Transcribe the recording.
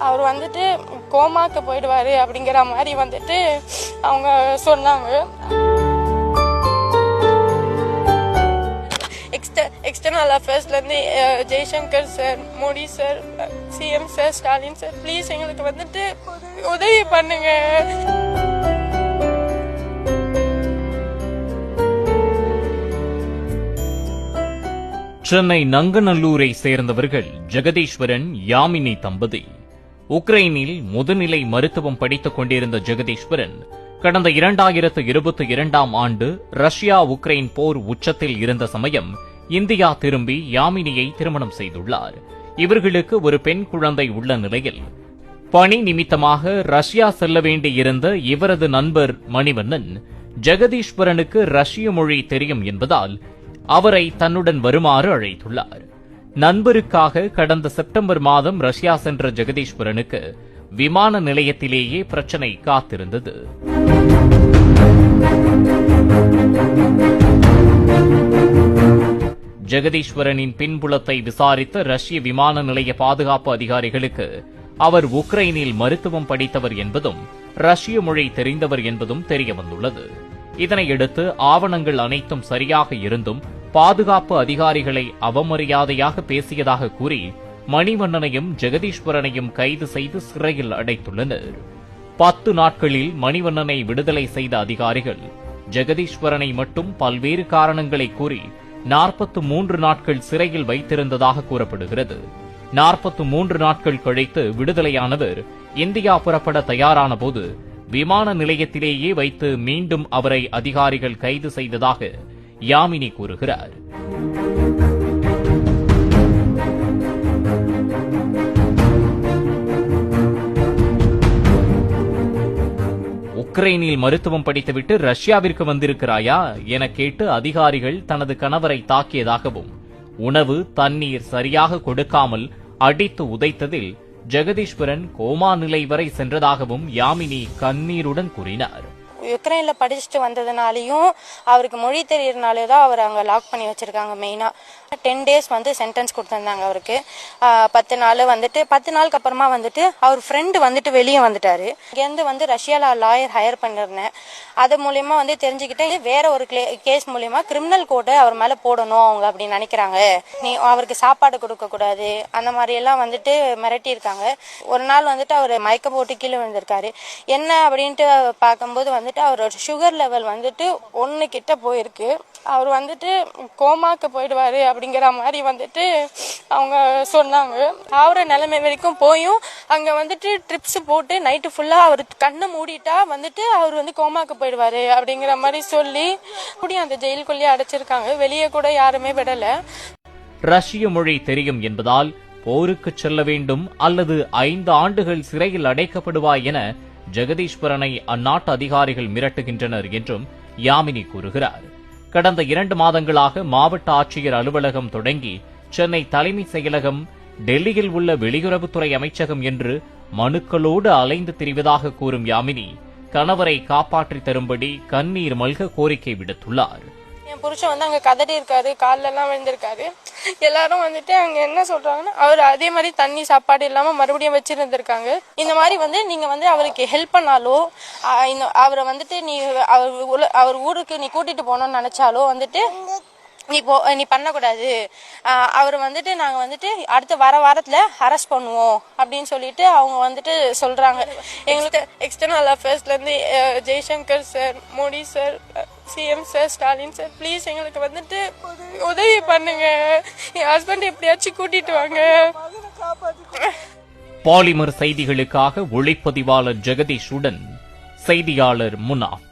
அவர் வந்துட்டு கோமாக்கு போயிடுவாரு அப்படிங்கிற மாதிரி வந்துட்டு அவங்க சொன்னாங்க. எக்ஸ்டர்னல் அஃபேர்ஸ்லேருந்து Jaishankar sir, Modi sir, CM sir, Stalin sir, please எங்களுக்கு வந்துட்டு உதவி பண்ணுங்க. சென்னை நங்கநல்லூரை சேர்ந்தவர்கள் ஜெகதீஸ்வரன், யாமினி தம்பதி. உக்ரைனில் முதுநிலை மருத்துவம் படித்துக் கொண்டிருந்த ஜெகதீஸ்வரன் கடந்த 2022ஆம் ஆண்டு ரஷ்யா உக்ரைன் போர் உச்சத்தில் இருந்த சமயம் இந்தியா திரும்பி யாமினியை திருமணம் செய்துள்ளார். இவர்களுக்கு ஒரு பெண் குழந்தை உள்ள நிலையில் பணி நிமித்தமாக ரஷ்யா செல்ல வேண்டியிருந்த இவரது நண்பர் மணிவண்ணன் ஜெகதீஸ்வரனுக்கு ரஷ்ய மொழி தெரியும் என்பதால் அவரை தன்னுடன் வருமாறு அழைத்துள்ளார். நண்பருக்காக கடந்த செப்டம்பர் மாதம் ரஷ்யா சென்ற ஜெகதீஸ்வரனுக்கு விமான நிலையத்திலேயே பிரச்சனை காத்திருந்தது. ஜெகதீஸ்வரனின் பின்புலத்தை விசாரித்த ரஷ்ய விமான நிலைய பாதுகாப்பு அதிகாரிகளுக்கு அவர் உக்ரைனில் மருத்துவம் படித்தவர் என்பதும் ரஷ்ய மொழி தெரிந்தவர் என்பதும் தெரியவந்துள்ளது. இதனையடுத்து ஆவணங்கள் அனைத்தும் சரியாக இருந்தும் பாதுகாப்பு அதிகாரிகளை அவமரியாதையாக பேசியதாக கூறி மணிவண்ணனையும் ஜெகதீஸ்வரனையும் கைது செய்து சிறையில் அடைத்துள்ளனர். 10 நாட்களில் மணிவண்ணனை விடுதலை செய்த அதிகாரிகள் ஜெகதீஸ்வரனை மட்டும் பல்வேறு காரணங்களை கூறி 43 நாட்கள் சிறையில் வைத்திருந்ததாக கூறப்படுகிறது. 43 நாட்கள் கழித்து விடுதலையானவர் இந்தியா புறப்பட தயாரான போது விமான நிலையத்திலேயே வைத்து மீண்டும் அவரை அதிகாரிகள் கைது செய்ததாக யாமினி கூறுகிறார். உக்ரைனில் மருத்துவம் படித்துவிட்டு ரஷ்யாவிற்கு வந்திருக்கிறாயா என கேட்டு அதிகாரிகள் தனது கணவரை தாக்கியதாகவும், உணவு தண்ணீர் சரியாக கொடுக்காமல் அடித்து உதைத்ததில் ஜெகதீஸ்வரன் கோமா நிலை வரை சென்றதாகவும் யாமினி கண்ணீருடன் கூறினார். யுக்ரைன்ல படிச்சுட்டு வந்ததுனாலையும் அவருக்கு மொழி தெரியறதுனாலே தான் அவர் அங்கே லாக் பண்ணி வச்சிருக்காங்க. மெயினாக 10 days வந்து சென்டென்ஸ் கொடுத்துருந்தாங்க அவருக்கு. 10 நாள் வந்துட்டு 10 நாளுக்கு அப்புறமா வந்துட்டு அவர் ஃப்ரெண்டு வந்துட்டு வெளியே வந்துட்டாரு. இங்கேருந்து வந்து ரஷ்யாவில் லாயர் ஹையர் பண்ணிருந்தேன். அது மூலியமா வந்து தெரிஞ்சுக்கிட்டு வேற ஒரு கேஸ் மூலியமா கிரிமினல் கோர்ட்டை அவர் மேலே போடணும் அவங்க அப்படின்னு நினைக்கிறாங்க. நீ அவருக்கு சாப்பாடு கொடுக்க கூடாது அந்த மாதிரி எல்லாம் வந்துட்டு மிரட்டி இருக்காங்க. ஒரு நாள் வந்துட்டு அவர் மயக்க போட்டு கீழே விழுந்திருக்காரு. என்ன அப்படின்ட்டு பார்க்கும்போது வந்துட்டு அவரோட சுகர் லெவல் வந்துட்டு 1 கிட்ட போயிருக்கு. அவர் வந்துட்டு கோமாக்கு போயிடுவாரு அப்படிங்கிற மாதிரி வந்துட்டு அவங்க சொன்னாங்க. அவர நிலைமை வரைக்கும் போயும் அங்க வந்துட்டு ட்ரிப்ஸ் போட்டு நைட்டு ஃபுல்லா அவர் கண்ணை மூடிட்டா வந்துட்டு அவர் வந்து கோமாக்கு போயிடுவாரு அப்படிங்கிற மாதிரி சொல்லி அந்த ஜெயிலுக்குள்ளேயே அடைச்சிருக்காங்க. வெளியே கூட யாருமே விடல. ரஷ்ய மொழி தெரியும் என்பதால் போருக்கு செல்ல வேண்டும் அல்லது 5 ஆண்டுகள் சிறையில் அடைக்கப்படுவாய் என ஜெகதீஸ்வரனை அந்நாட்டு அதிகாரிகள் மிரட்டுகின்றனர் என்றும் யாமினி கூறுகிறார். கடந்த 2 மாதங்களாக மாவட்ட ஆட்சியர் அலுவலகம் தொடங்கி சென்னை தலைமை செயலகம், டெல்லியில் உள்ள வெளியுறவுத்துறை அமைச்சகம் என்று மனுக்களோடு அலைந்து திரிவதாக கூறும் யாமினி கணவரை காப்பாற்றி தரும்படி கண்ணீர் மல்க கோரிக்கை விடுத்துள்ளார். என் புருஷன் வந்து அங்க கதறி இருக்காரு, காலில் எல்லாம் விழுந்திருக்காரு. எல்லாரும் வந்துட்டு அங்க என்ன சொல்றாங்கன்னா அவர் அதே மாதிரி தண்ணி சாப்பாடு இல்லாம மறுபடியும் வச்சிருந்திருக்காங்க. இந்த மாதிரி வந்து நீங்க வந்து அவருக்கு ஹெல்ப் பண்ணாலோ அவரை வந்துட்டு நீ அவர் ஊருக்கு நீ கூட்டிட்டு போகணும்னு நினைச்சாலோ வந்துட்டு நீ பண்ணக்கூடாது. அவர் வந்துட்டு நாங்க வந்துட்டு அடுத்த வாரத்துல அரெஸ்ட் பண்ணுவோம் அப்படின்னு சொல்லிட்டு அவங்க வந்துட்டு சொல்றாங்க. எங்களுக்கு எக்ஸ்டர்னல் அஃபேர்ஸ்ல இருந்து Jaishankar sir, Modi sir, CM sir, Stalin sir, please எங்களுக்கு வந்துட்டு உதவி பண்ணுங்க. என் ஹஸ்பண்ட் எப்படியாச்சும் கூட்டிட்டு வாங்க. பாலிமர் செய்திகளுக்காக ஒளிப்பதிவாளர் ஜெகதீஷுடன் செய்தியாளர் முனாஃப்.